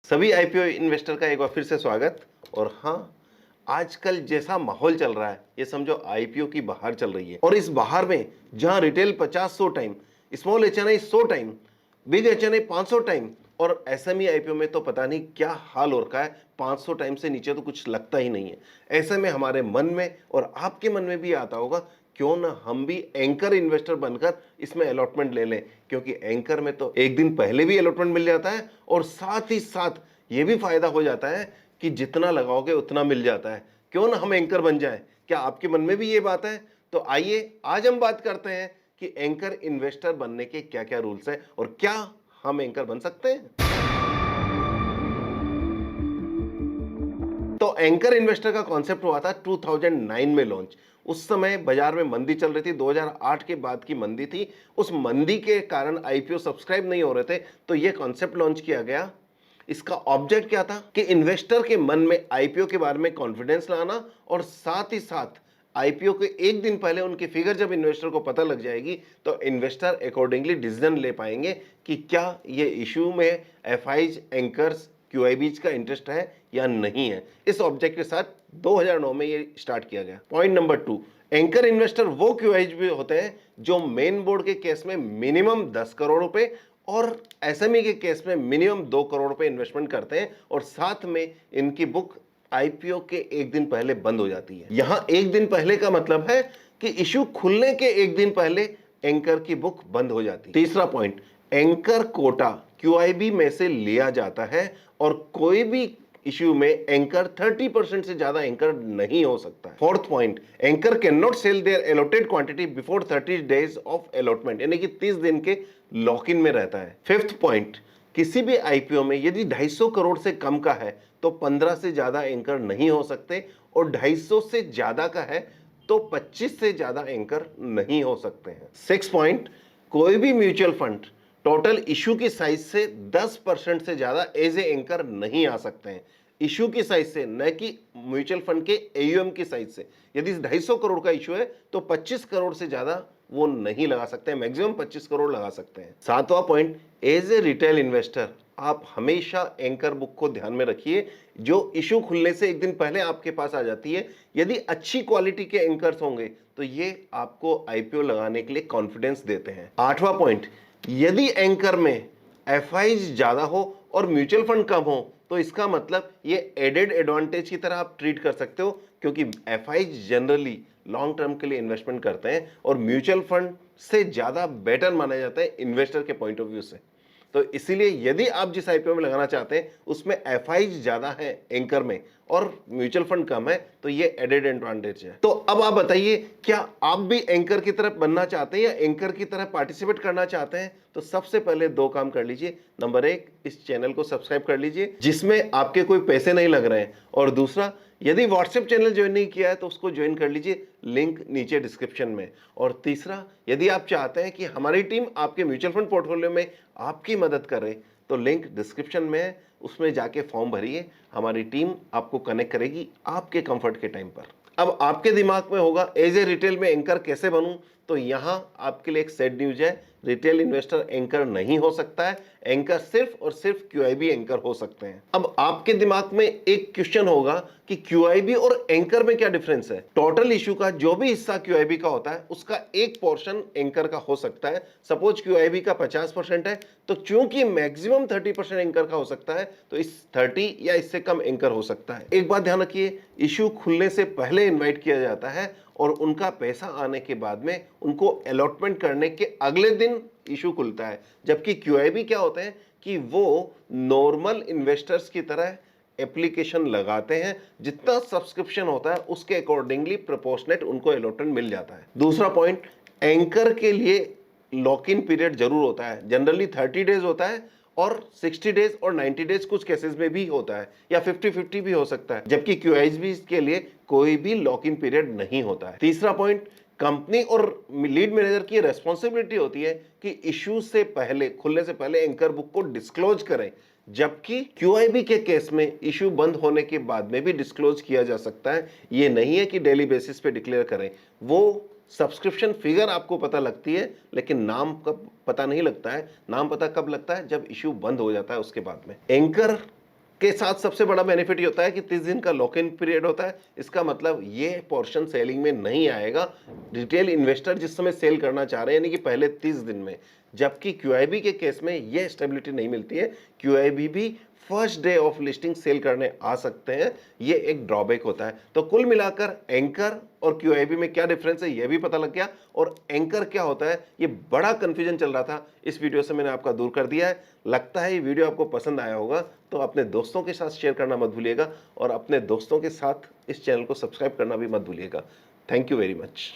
सभी IPO investor का एक बार फिर से स्वागत। और हाँ, आजकल जैसा माहौल चल रहा है ये समझो आईपीओ की बहार चल रही है। और इस बहार में जहां retail 50-100 time, small HNI 100 time, big HNI 500 time और एसएमई आईपीओ में तो पता नहीं क्या हाल हो रखा है। 500 टाइम से नीचे तो कुछ लगता ही नहीं है। ऐसे में हमारे मन में और आपके मन में भी आता होगा, क्यों ना हम भी एंकर इन्वेस्टर बनकर इसमें अलॉटमेंट ले लें, क्योंकि एंकर में तो एक दिन पहले भी अलॉटमेंट मिल जाता है और साथ ही साथ ये भी फायदा हो जाता है कि जितना लगाओगे उतना मिल जाता है। क्यों ना हम एंकर बन जाएं। क्या आपके मन में भी ये बात है? तो आइए आज हम बात करते हैं कि एंकर इन्वेस्टर बनने के क्या क्या रूल्स हैं और क्या हम एंकर बन सकते हैं। तो एंकर इन्वेस्टर का कॉन्सेप्ट हुआ था 2009 में लॉन्च। उस समय बाजार में मंदी चल रही थी, 2008 के बाद की मंदी थी। उस मंदी के कारण आईपीओ सब्सक्राइब नहीं हो रहे थे, तो यह कॉन्सेप्ट लॉन्च किया गया। इसका ऑब्जेक्ट क्या था कि इन्वेस्टर के मन में आईपीओ के बारे में कॉन्फिडेंस लाना और साथ ही साथ आईपीओ के एक दिन पहले उनकी फिगर जब इन्वेस्टर को पता लग जाएगी तो इन्वेस्टर अकॉर्डिंगली डिसीजन ले पाएंगे कि क्या ये इशू में एफआईज, एंकर्स, क्यूआईबीज का इंटरेस्ट है या नहीं है। इस ऑब्जेक्ट के साथ 2009 में ये स्टार्ट किया गया। पॉइंट नंबर 2, एंकर इन्वेस्टर वो क्यूआईबी होते हैं जो मेन बोर्ड के केस में मिनिमम 10 करोड़ रुपए और एसएमई के केस में मिनिमम 2 करोड़ रुपए इन्वेस्टमेंट करते हैं और साथ में इनकी बुक आईपीओ के एक दिन पहले बंद हो जाती है। यहां एक दिन पहले का मतलब है कि इशू खुलने के एक दिन पहले एंकर की बुक बंद हो जाती है। तीसरा पॉइंट, एंकर कोटा क्यूआईबी में से लिया जाता है और कोई भी इश्यू में एंकर 30% से ज्यादा एंकर नहीं हो सकता है। Fourth point, anchor can not sell their allotted quantity before 30 days of allotment, यानी कि 30 दिन के लॉक इन में रहता है। फिफ्थ पॉइंट, किसी भी आईपीओ में यदि 250 करोड़ से कम का है तो 15 से ज्यादा एंकर नहीं हो सकते और 250 से ज्यादा का है तो 25 से ज्यादा एंकर नहीं हो सकते हैं। सिक्स पॉइंट, कोई भी म्यूचुअल फंड टोटल इशू की साइज से 10% से ज्यादा एज ए एंकर नहीं आ सकते हैं। इशू की साइज से, न कि म्यूचुअल फंड के एयूएम की साइज से। यदि 250 करोड़ का इशू है तो 25 करोड़ से ज्यादा वो नहीं लगा सकते हैं, मैक्सिमम 25 करोड़ लगा सकते हैं। सातवां point, as a retail investor आप हमेशा एंकर बुक को ध्यान में रखिए जो इशू खुलने से एक दिन पहले आपके पास आ जाती है। यदि अच्छी क्वालिटी के एंकर्स होंगे तो ये आपको आईपीओ लगाने के लिए कॉन्फिडेंस देते हैं। आठवां पॉइंट, यदि एंकर में एफआईज ज्यादा हो और म्यूचुअल फंड कम हो तो इसका मतलब ये एडेड एडवांटेज की तरह आप ट्रीट कर सकते हो, क्योंकि एफआईज जनरली लॉन्ग टर्म के लिए इन्वेस्टमेंट करते हैं और म्यूचुअल फंड से ज्यादा बेटर माना जाता है इन्वेस्टर के पॉइंट ऑफ व्यू से। तो इसीलिए यदि आप जिस आईपीओ में लगाना चाहते हैं उसमें एफआईज ज्यादा है एंकर में और म्यूचुअल फंड कम है तो ये एडेड एडवांटेज है। तो अब आप बताइए, क्या आप भी एंकर की तरफ बनना चाहते हैं या एंकर की तरफ पार्टिसिपेट करना चाहते हैं? तो सबसे पहले दो काम कर लीजिए। नंबर 1, इस चैनल को सब्सक्राइब कर लीजिए जिसमें आपके कोई पैसे नहीं लग रहे हैं, और दूसरा, यदि व्हाट्सएप चैनल ज्वाइन नहीं किया है तो उसको ज्वाइन कर लीजिए, लिंक नीचे डिस्क्रिप्शन में। और तीसरा, यदि आप चाहते हैं कि हमारी टीम आपके म्यूचुअल फंड पोर्टफोलियो में आपकी मदद करे तो लिंक डिस्क्रिप्शन में है, उसमें जाके फॉर्म भरिए। हमारी टीम आपको कनेक्ट करेगी आपके कंफर्ट के टाइम पर। अब आपके दिमाग में होगा एज ए रिटेल में एंकर कैसे बनूं, तो यहां आपके लिए एक सैड न्यूज है। रिटेल इन्वेस्टर एंकर नहीं हो सकता है, एंकर सिर्फ और सिर्फ क्यूआईबी एंकर हो सकते हैं। अब आपके दिमाग में एक क्वेश्चन होगा कि क्यूआईबी और एंकर में क्या डिफरेंस है। टोटल इशू का जो भी हिस्सा क्यूआईबी का होता है उसका एक पोर्शन एंकर का हो सकता है। सपोज क्यूआईबी का 50% है तो चूंकि मैक्सिमम 30% एंकर का हो सकता है तो इस 30 या इससे कम एंकर हो सकता है। एक बात ध्यान रखिए, इशू खुलने से पहले इन्वाइट किया जाता है और उनका पैसा आने के बाद में उनको अलॉटमेंट करने के अगले दिन इशू खुलता है। जबकि क्यूआईबी क्या होते हैं कि वो नॉर्मल इन्वेस्टर्स की तरह एप्लीकेशन लगाते हैं, जितना सब्सक्रिप्शन होता है उसके अकॉर्डिंगली प्रोपोर्शनेट उनको अलॉटमेंट मिल जाता है। दूसरा पॉइंट, एंकर के लिए लॉक इन पीरियड जरूर होता है। जनरली 30 डेज होता है और 60 डेज और 90 डेज कुछ केसेस में भी होता है, या 50-50 भी हो सकता है। जबकि क्यूआईबी के लिए कोई भी लॉक इन पीरियड नहीं होता है। तीसरा पॉइंट, कंपनी और लीड मैनेजर की रेस्पॉन्सिबिलिटी होती है कि इशू से पहले, खुलने से पहले एंकर बुक को डिस्क्लोज करें, जबकि क्यूआईबी के केस में इशू बंद होने के बाद में भी डिस्क्लोज किया जा सकता है। ये नहीं है कि डेली बेसिस पे डिक्लेयर करें। वो सब्सक्रिप्शन फिगर आपको पता लगती है लेकिन नाम कब पता नहीं लगता है। नाम पता कब लगता है? जब इशू बंद हो जाता है उसके बाद में। एंकर के साथ सबसे बड़ा बेनिफिट ये होता है कि 30 दिन का लॉक इन पीरियड होता है। इसका मतलब ये पोर्शन सेलिंग में नहीं आएगा। रिटेल इन्वेस्टर जिस समय सेल करना चाह रहे हैं, यानी कि पहले 30 दिन में, जबकि क्यूआईबी के केस में ये स्टेबिलिटी नहीं मिलती है। क्यूआईबी भी first day of listing sell करने आ सकते हैं, ये एक ड्रॉबैक होता है। तो कुल मिलाकर एंकर और क्यूआईबी में क्या डिफरेंस है ये भी पता लग गया, और एंकर क्या होता है ये बड़ा कंफ्यूजन चल रहा था, इस वीडियो से मैंने आपका दूर कर दिया है। लगता है ये वीडियो आपको पसंद आया होगा, तो अपने दोस्तों के साथ शेयर करना मत भूलिएगा, और अपने दोस्तों के साथ इस चैनल को सब्सक्राइब करना भी मत भूलिएगा। Thank you very much.